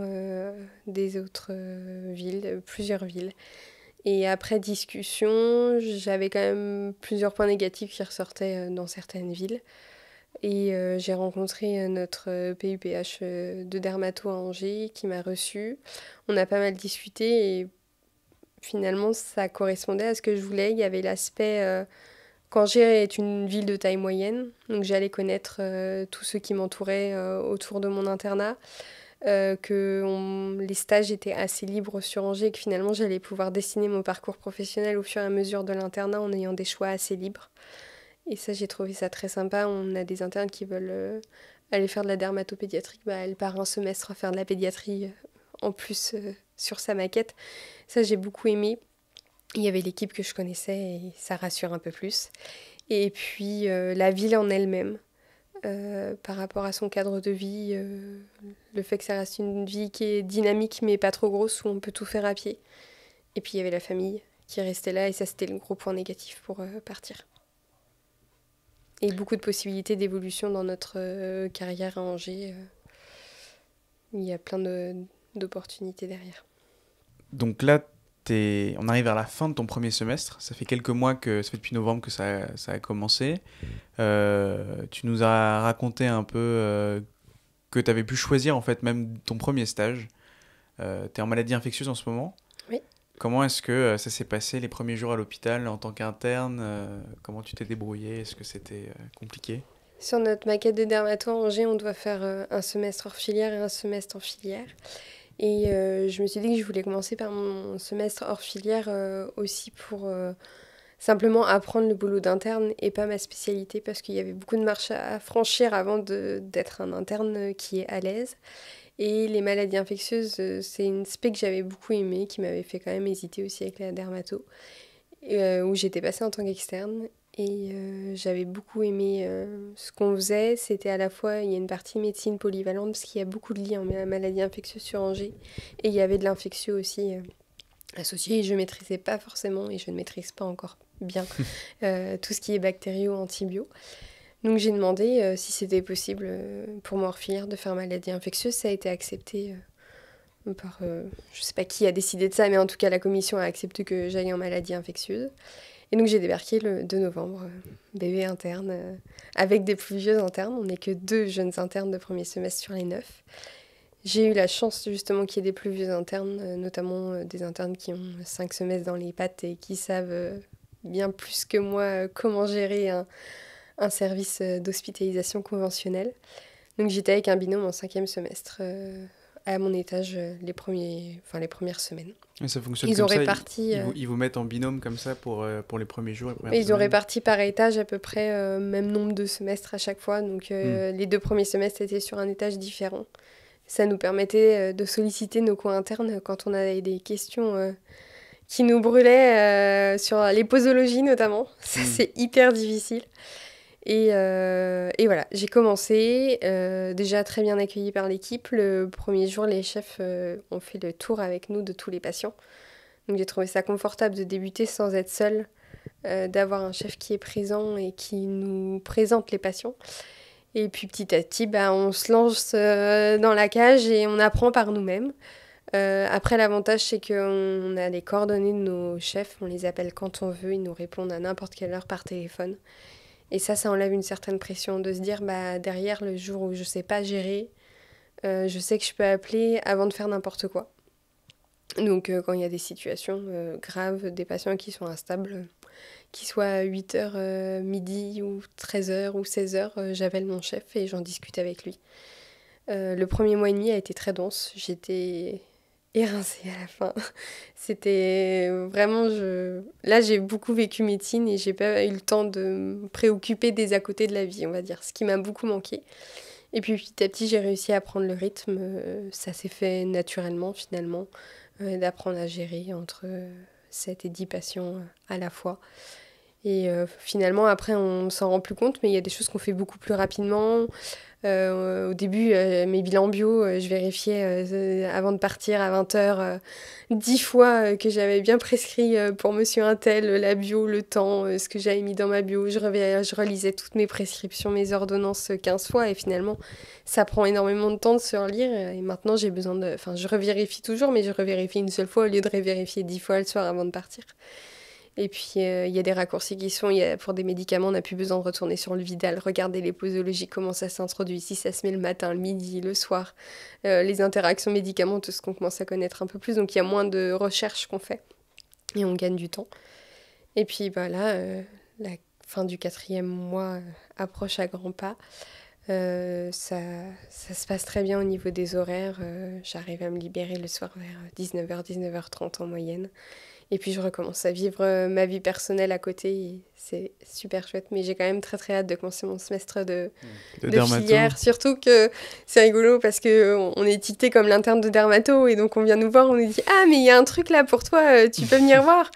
S3: des autres villes, plusieurs villes. Et après discussion, j'avais quand même plusieurs points négatifs qui ressortaient dans certaines villes. Et j'ai rencontré notre PUPH de dermato à Angers qui m'a reçue. On a pas mal discuté et finalement ça correspondait à ce que je voulais. Il y avait l'aspect qu'Angers est une ville de taille moyenne, donc j'allais connaître tous ceux qui m'entouraient autour de mon internat. Que les stages étaient assez libres sur Angers et que finalement j'allais pouvoir dessiner mon parcours professionnel au fur et à mesure de l'internat en ayant des choix assez libres. Et ça, j'ai trouvé ça très sympa. On a des internes qui veulent aller faire de la dermatopédiatrie. Elle part un semestre à faire de la pédiatrie en plus sur sa maquette. Ça, j'ai beaucoup aimé. Il y avait l'équipe que je connaissais et ça rassure un peu plus. Et puis la ville en elle-même. Par rapport à son cadre de vie, le fait que ça reste une vie qui est dynamique mais pas trop grosse où on peut tout faire à pied. Et puis il y avait la famille qui restait là et ça c'était le gros point négatif pour partir. Et beaucoup de possibilités d'évolution dans notre carrière à Angers. Il y a plein d'opportunités derrière.
S2: Donc là, on arrive vers la fin de ton premier semestre. Ça fait quelques mois ça fait depuis novembre que ça a commencé. Tu nous as raconté un peu que tu avais pu choisir en fait même ton premier stage. Tu es en maladie infectieuse en ce moment.
S3: Oui.
S2: Comment est-ce que ça s'est passé les premiers jours à l'hôpital en tant qu'interne? Comment tu t'es débrouillé? Est-ce que c'était compliqué?
S3: Sur notre maquette de dermato à Angers, on doit faire un semestre hors filière et un semestre en filière. Et je me suis dit que je voulais commencer par mon semestre hors filière aussi pour simplement apprendre le boulot d'interne et pas ma spécialité parce qu'il y avait beaucoup de marches à franchir avant d'être un interne qui est à l'aise. Et les maladies infectieuses, c'est une spé que j'avais beaucoup aimée, qui m'avait fait quand même hésiter aussi avec la dermato, où j'étais passée en tant qu'externe. Et j'avais beaucoup aimé ce qu'on faisait. C'était à la fois, il y a une partie médecine polyvalente, parce qu'il y a beaucoup de liens en maladies infectieuses sur Angers. Et il y avait de l'infectieux aussi associé. Et je ne maîtrisais pas forcément, et je ne maîtrise pas encore bien, tout ce qui est bactériaux, antibio. Donc j'ai demandé si c'était possible pour moi hors filière de faire maladie infectieuse. Ça a été accepté par, je sais pas qui a décidé de ça, mais en tout cas la commission a accepté que j'aille en maladie infectieuse. Et donc j'ai débarqué le 2 novembre, bébé interne, avec des plus vieux internes. On n'est que 2 jeunes internes de premier semestre sur les 9. J'ai eu la chance justement qu'il y ait des plus vieux internes, notamment des internes qui ont 5 semestres dans les pattes et qui savent bien plus que moi comment gérer un service d'hospitalisation conventionnel. Donc j'étais avec un binôme en 5e semestre à mon étage les premières semaines.
S2: Et ça fonctionne
S3: Ils
S2: comme
S3: ont
S2: ça,
S3: réparti...
S2: ils vous mettent en binôme comme ça pour les premiers jours, les premières
S3: Ils ont
S2: semaines.
S3: réparti par étage à peu près même nombre de semestres à chaque fois. Donc les 2 premiers semestres étaient sur un étage différent. Ça nous permettait de solliciter nos coins internes quand on avait des questions qui nous brûlaient sur les posologies notamment. Ça, c'est hyper difficile. Et voilà, j'ai commencé, déjà très bien accueillie par l'équipe. Le premier jour, les chefs ont fait le tour avec nous de tous les patients. Donc j'ai trouvé ça confortable de débuter sans être seule, d'avoir un chef qui est présent et qui nous présente les patients. Et puis petit à petit, on se lance dans la cage et on apprend par nous-mêmes. Après, l'avantage, c'est qu'on a les coordonnées de nos chefs, on les appelle quand on veut, ils nous répondent à n'importe quelle heure par téléphone. Et ça enlève une certaine pression de se dire, derrière, le jour où je sais pas gérer, je sais que je peux appeler avant de faire n'importe quoi. Donc, quand il y a des situations graves, des patients qui sont instables, qu'ils soient à 8h, midi ou 13h ou 16h, j'appelle mon chef et j'en discute avec lui. Le premier mois et demi a été très dense. J'étais érincée à la fin. C'était vraiment... Là, j'ai beaucoup vécu médecine et j'ai pas eu le temps de me préoccuper des à côté de la vie, on va dire, ce qui m'a beaucoup manqué. Et puis petit à petit, j'ai réussi à prendre le rythme. Ça s'est fait naturellement, finalement, d'apprendre à gérer entre 7 et 10 patients à la fois. Et finalement, après, on s'en rend plus compte, mais il y a des choses qu'on fait beaucoup plus rapidement. Au début, mes bilans bio, je vérifiais avant de partir à 20h 10 fois que j'avais bien prescrit pour monsieur untel la bio, le temps, ce que j'avais mis dans ma bio. Je relisais toutes mes prescriptions, mes ordonnances 15 fois et finalement, ça prend énormément de temps de se relire. Et maintenant, j'ai besoin de... Enfin, je revérifie toujours, mais je revérifie une seule fois au lieu de revérifier 10 fois le soir avant de partir. Et puis, il y a des raccourcis qui sont... pour des médicaments, on n'a plus besoin de retourner sur le Vidal, regarder les posologies, comment ça s'introduit, si ça se met le matin, le midi, le soir, les interactions médicamenteuses qu'on commence à connaître un peu plus. Donc, il y a moins de recherches qu'on fait et on gagne du temps. Et puis, là, la fin du 4e mois approche à grands pas. Ça se passe très bien au niveau des horaires. J'arrive à me libérer le soir vers 19h, 19h30 en moyenne. Et puis je recommence à vivre ma vie personnelle à côté. Et c'est super chouette. Mais j'ai quand même très très hâte de commencer mon semestre de filière. Surtout que c'est rigolo parce qu'on est étiqueté comme l'interne de dermato. Et donc on vient nous voir, on nous dit « Ah mais il y a un truc là pour toi, tu peux venir voir ?»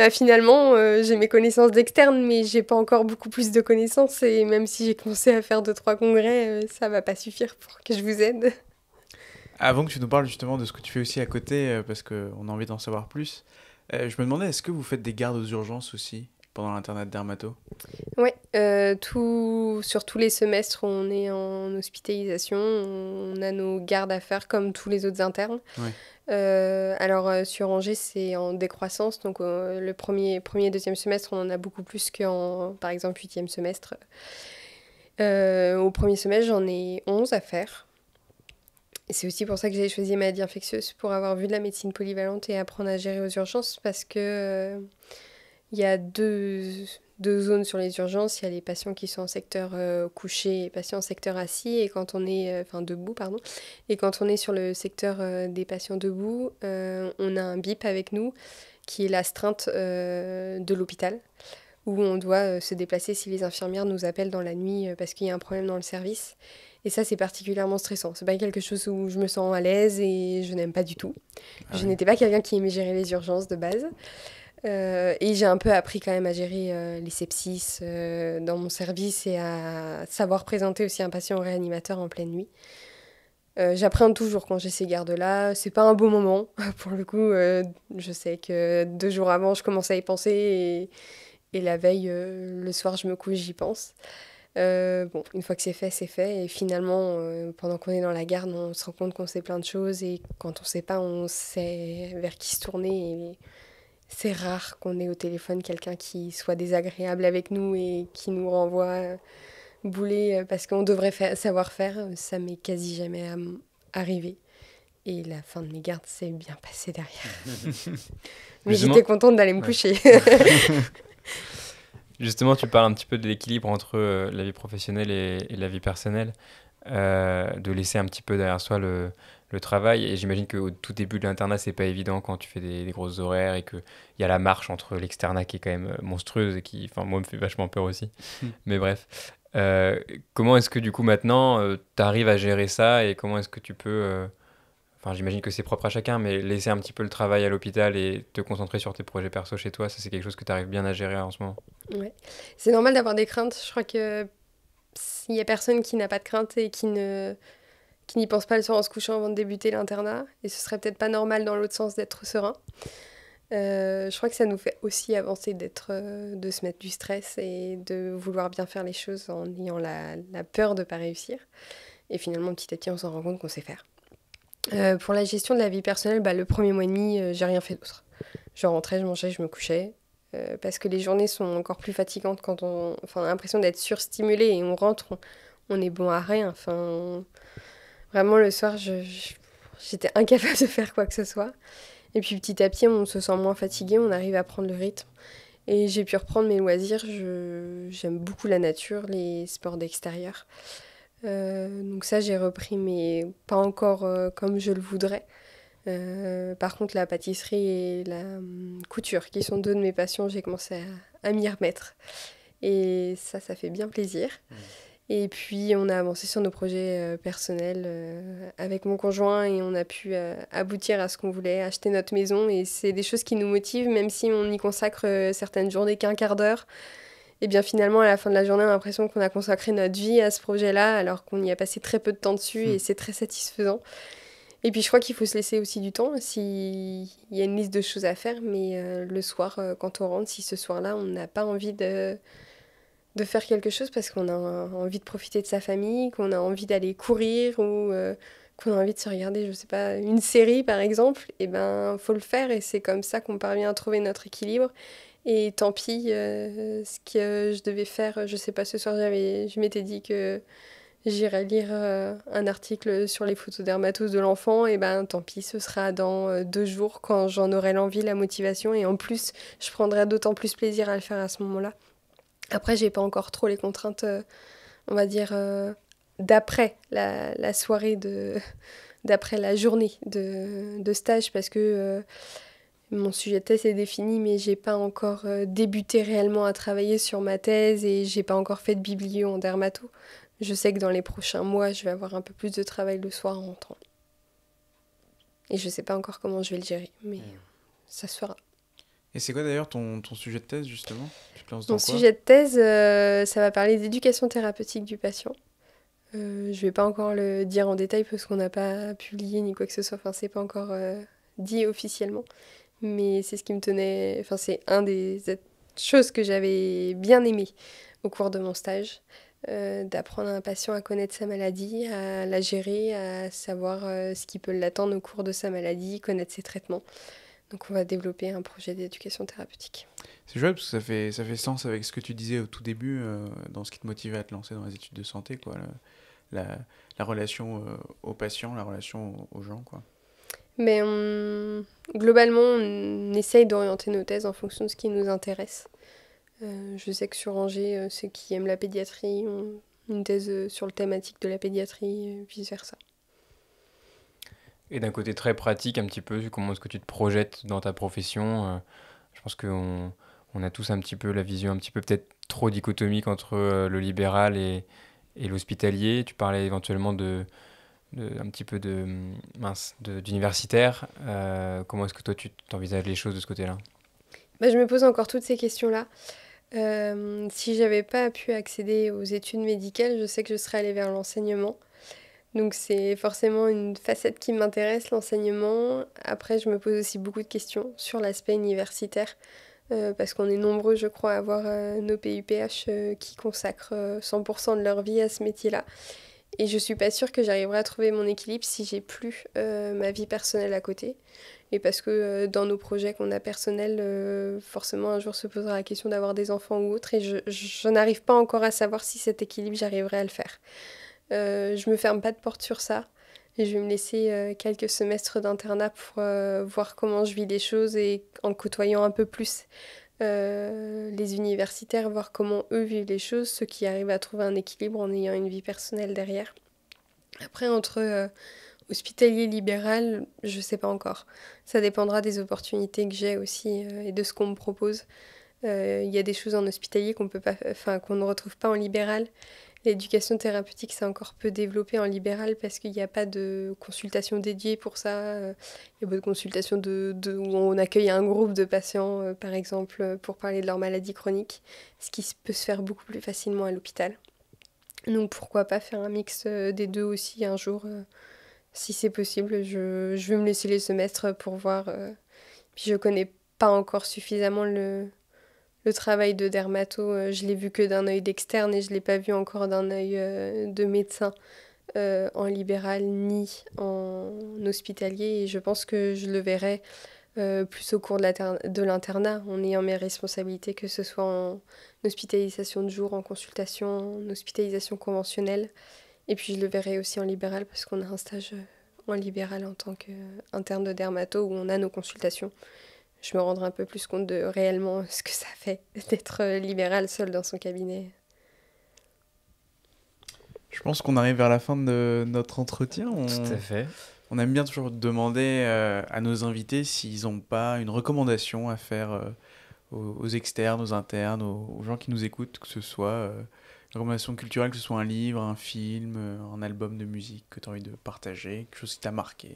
S3: Finalement, j'ai mes connaissances d'externe, mais j'ai pas encore beaucoup plus de connaissances. Et même si j'ai commencé à faire 2-3 congrès, ça va pas suffire pour que je vous aide.
S2: Avant que tu nous parles justement de ce que tu fais aussi à côté, parce qu'on a envie d'en savoir plus, je me demandais, est-ce que vous faites des gardes aux urgences aussi pendant l'internat de dermato ?
S3: Oui, sur tous les semestres où on est en hospitalisation, on a nos gardes à faire comme tous les autres internes.
S2: Ouais.
S3: Alors sur Angers, c'est en décroissance, donc le premier et deuxième semestre, on en a beaucoup plus qu'en, par exemple, 8e semestre. Au premier semestre, j'en ai 11 à faire. Et c'est aussi pour ça que j'ai choisi maladie infectieuse, pour avoir vu de la médecine polyvalente et apprendre à gérer aux urgences, parce que il y a deux deux zones sur les urgences. Il y a les patients qui sont en secteur couché et patients en secteur assis, et quand on est, enfin debout, pardon. Et quand on est sur le secteur des patients debout, on a un bip avec nous qui est l'astreinte de l'hôpital, où on doit se déplacer si les infirmières nous appellent dans la nuit parce qu'il y a un problème dans le service. Et ça, c'est particulièrement stressant. C'est pas quelque chose où je me sens à l'aise et je n'aime pas du tout.
S2: Ah
S3: Je
S2: oui.
S3: n'étais pas quelqu'un qui aimait gérer les urgences de base. Et j'ai un peu appris quand même à gérer les sepsis dans mon service et à savoir présenter aussi un patient au réanimateur en pleine nuit. J'appréhende toujours quand j'ai ces gardes-là. C'est pas un beau moment. Pour le coup, je sais que 2 jours avant, je commence à y penser et la veille, le soir, je me couche, j'y pense. Bon, une fois que c'est fait, c'est fait. Et finalement, pendant qu'on est dans la garde, on se rend compte qu'on sait plein de choses. Et quand on sait pas, on sait vers qui se tourner. Et c'est rare qu'on ait au téléphone quelqu'un qui soit désagréable avec nous et qui nous renvoie bouler parce qu'on devrait savoir faire. Ça m'est quasi jamais arrivé. Et la fin de mes gardes s'est bien passée derrière. Mais
S1: Justement,
S3: j'étais contente d'aller me
S1: ouais.
S3: coucher.
S1: Justement, tu parles un petit peu de l'équilibre entre la vie professionnelle et la vie personnelle, de laisser un petit peu derrière soi le travail. Et j'imagine qu'au tout début de l'internat, c'est pas évident quand tu fais des grosses horaires et qu'il y a la marche entre l'externat qui est quand même monstrueuse et qui, enfin, moi, me fait vachement peur aussi. Mais bref. Comment est-ce que du coup maintenant, tu arrives à gérer ça et comment est-ce que tu peux... Enfin, j'imagine que c'est propre à chacun, mais laisser un petit peu le travail à l'hôpital et te concentrer sur tes projets perso chez toi, ça c'est quelque chose que tu arrives bien à gérer en ce moment.
S3: Ouais. C'est normal d'avoir des craintes. Je crois que s'il y a personne qui n'a pas de crainte et qui n'y pense pas le soir en se couchant avant de débuter l'internat, et ce serait peut-être pas normal dans l'autre sens d'être serein. Je crois que ça nous fait aussi avancer de se mettre du stress et de vouloir bien faire les choses en ayant la peur de ne pas réussir. Et finalement, petit à petit, on s'en rend compte qu'on sait faire. Pour la gestion de la vie personnelle, le premier mois et demi, j'ai rien fait d'autre. Je rentrais, je mangeais, je me couchais. Parce que les journées sont encore plus fatigantes quand on a l'impression d'être surstimulé et on rentre, on est bon à rien. Enfin, vraiment, le soir, j'étais incapable de faire quoi que ce soit. Et puis petit à petit, on se sent moins fatigué, on arrive à prendre le rythme. Et j'ai pu reprendre mes loisirs. J'aime beaucoup la nature, les sports d'extérieur. Donc ça, j'ai repris, mais pas encore comme je le voudrais. Par contre, la pâtisserie et la couture, qui sont deux de mes passions, j'ai commencé à m'y remettre. Et ça fait bien plaisir. Et puis, on a avancé sur nos projets personnels avec mon conjoint et on a pu aboutir à ce qu'on voulait, acheter notre maison. Et c'est des choses qui nous motivent, même si on y consacre certaines journées qu'un quart d'heure. Et bien finalement, à la fin de la journée, on a l'impression qu'on a consacré notre vie à ce projet-là, alors qu'on y a passé très peu de temps dessus et c'est très satisfaisant. Et puis je crois qu'il faut se laisser aussi du temps. Il y a une liste de choses à faire, mais le soir, quand on rentre, si ce soir-là, on n'a pas envie de faire quelque chose parce qu'on a envie de profiter de sa famille, qu'on a envie d'aller courir ou qu'on a envie de se regarder, je sais pas, une série par exemple, et ben faut le faire et c'est comme ça qu'on parvient à trouver notre équilibre. Et tant pis, ce que je devais faire, je sais pas, ce soir je m'étais dit que j'irai lire un article sur les photodermatoses de l'enfant, et ben tant pis, ce sera dans 2 jours quand j'en aurai l'envie, la motivation, et en plus, je prendrai d'autant plus plaisir à le faire à ce moment-là. Après, j'ai pas encore trop les contraintes, on va dire, d'après la soirée, d'après la journée de stage, parce que mon sujet de thèse est défini, mais j'ai pas encore débuté réellement à travailler sur ma thèse et j'ai pas encore fait de biblio en dermato. Je sais que dans les prochains mois, je vais avoir un peu plus de travail le soir en rentrant. Et je sais pas encore comment je vais le gérer, mais ça se fera.
S2: Et c'est quoi d'ailleurs ton sujet de thèse justement? Tu te lances dans
S3: Mon
S2: quoi?
S3: sujet de thèse, ça va parler d'éducation thérapeutique du patient. Je vais pas encore le dire en détail parce qu'on n'a pas publié ni quoi que ce soit. Enfin, c'est pas encore dit officiellement. Mais c'est ce qui me tenait... Enfin, c'est un des choses que j'avais bien aimé au cours de mon stage. D'apprendre à un patient à connaître sa maladie, à la gérer, à savoir ce qui peut l'attendre au cours de sa maladie, connaître ses traitements. Donc on va développer un projet d'éducation thérapeutique.
S2: C'est chouette parce que ça fait sens avec ce que tu disais au tout début, dans ce qui te motivait à te lancer dans les études de santé, quoi. La relation aux patients, la relation aux gens, quoi.
S3: Mais globalement, on essaye d'orienter nos thèses en fonction de ce qui nous intéresse. Je sais que sur Angers, ceux qui aiment la pédiatrie ont une thèse sur le thématique de la pédiatrie, vice-versa.
S1: Et d'un côté très pratique, un petit peu, comment est-ce que tu te projettes dans ta profession? Je pense qu'on a tous un petit peu la vision un petit peu peut-être trop dichotomique entre le libéral et l'hospitalier. Tu parlais éventuellement un petit peu d'universitaire. Comment est-ce que toi tu t'envisages les choses de ce côté-là?
S3: Bah, je me pose encore toutes ces questions-là. Si j'avais pas pu accéder aux études médicales, je sais que je serais allée vers l'enseignement. Donc c'est forcément une facette qui m'intéresse, l'enseignement. Après, je me pose aussi beaucoup de questions sur l'aspect universitaire, parce qu'on est nombreux, je crois, à avoir nos PUPH qui consacrent 100% de leur vie à ce métier-là. Et je suis pas sûre que j'arriverai à trouver mon équilibre si j'ai plus ma vie personnelle à côté. Et parce que dans nos projets qu'on a personnels, forcément un jour se posera la question d'avoir des enfants ou autre. Et je n'arrive pas encore à savoir si cet équilibre, j'arriverai à le faire. Je me ferme pas de porte sur ça. Et je vais me laisser quelques semestres d'internat pour voir comment je vis les choses et en côtoyant un peu plus les universitaires, voir comment eux vivent les choses, ceux qui arrivent à trouver un équilibre en ayant une vie personnelle derrière. Après, entre hospitalier libéral, je sais pas encore. Ça dépendra des opportunités que j'ai aussi et de ce qu'on me propose. Il y a des choses en hospitalier qu'on peut pas, enfin, qu'on ne retrouve pas en libéral. L'éducation thérapeutique, c'est encore peu développé en libéral parce qu'il n'y a pas de consultation dédiée pour ça. Il y a pas de consultation où on accueille un groupe de patients, par exemple, pour parler de leur maladie chronique, ce qui peut se faire beaucoup plus facilement à l'hôpital. Donc pourquoi pas faire un mix des deux aussi un jour, si c'est possible. Je vais me laisser les semestres pour voir. Puis je connais pas encore suffisamment le travail de dermato. Je l'ai vu que d'un œil d'externe et je l'ai pas vu encore d'un œil de médecin en libéral ni en hospitalier. Et je pense que je le verrai plus au cours de l'internat, en ayant mes responsabilités, que ce soit en hospitalisation de jour, en consultation, en hospitalisation conventionnelle. Et puis je le verrai aussi en libéral parce qu'on a un stage en libéral en tant qu'interne de dermato où on a nos consultations. Je me rendrai un peu plus compte de réellement ce que ça fait d'être libéral seul dans son cabinet.
S2: Je pense qu'on arrive vers la fin de notre entretien.
S1: Tout à fait.
S2: On aime bien toujours demander à nos invités s'ils n'ont pas une recommandation à faire aux externes, aux internes, aux gens qui nous écoutent, que ce soit une recommandation culturelle, que ce soit un livre, un film, un album de musique que tu as envie de partager, quelque chose qui t'a marqué.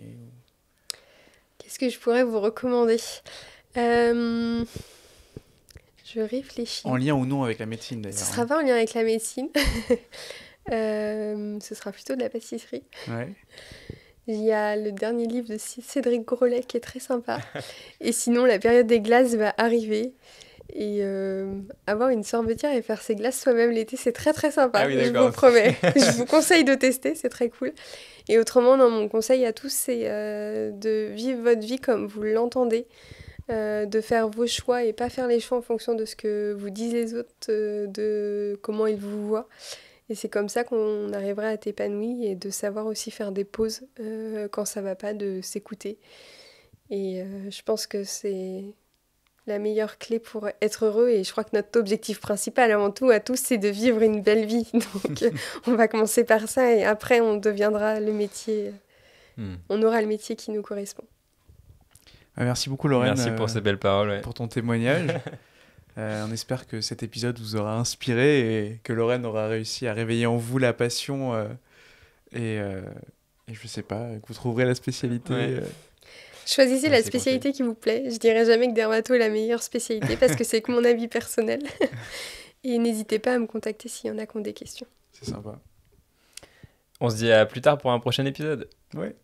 S3: Qu'est-ce que je pourrais vous recommander ? Je réfléchis.
S2: En lien ou non avec la médecine d'ailleurs.
S3: Ce sera pas en lien avec la médecine. Ce sera plutôt de la pâtisserie.
S2: Ouais.
S3: Il y a le dernier livre de Cédric Grolet qui est très sympa. Et sinon, la période des glaces va arriver. Et avoir une sorbetière et faire ses glaces soi-même l'été, c'est très très sympa.
S1: Ah oui,
S3: je
S1: d'accord.
S3: vous promets. Je vous conseille de tester, c'est très cool. Et autrement, non, mon conseil à tous, c'est de vivre votre vie comme vous l'entendez. De faire vos choix et pas faire les choix en fonction de ce que vous disent les autres, de comment ils vous voient. Et c'est comme ça qu'on arrivera à être épanoui et de savoir aussi faire des pauses quand ça va pas, de s'écouter. Et je pense que c'est la meilleure clé pour être heureux. Et je crois que notre objectif principal avant tout à tous, c'est de vivre une belle vie. Donc on va commencer par ça et après on deviendra le métier. On aura le métier qui nous correspond.
S2: Merci beaucoup Lorraine.
S1: Merci pour ces belles paroles. Ouais.
S2: Pour ton témoignage. On espère que cet épisode vous aura inspiré et que Lorraine aura réussi à réveiller en vous la passion et je sais pas, que vous trouverez la spécialité.
S1: Ouais.
S3: Choisissez la spécialité qui vous plaît. Je dirais jamais que dermato est la meilleure spécialité parce que c'est que mon avis personnel. Et n'hésitez pas à me contacter s'il y en a qui ont des questions.
S2: C'est sympa.
S1: On se dit à plus tard pour un prochain épisode.
S2: Ouais.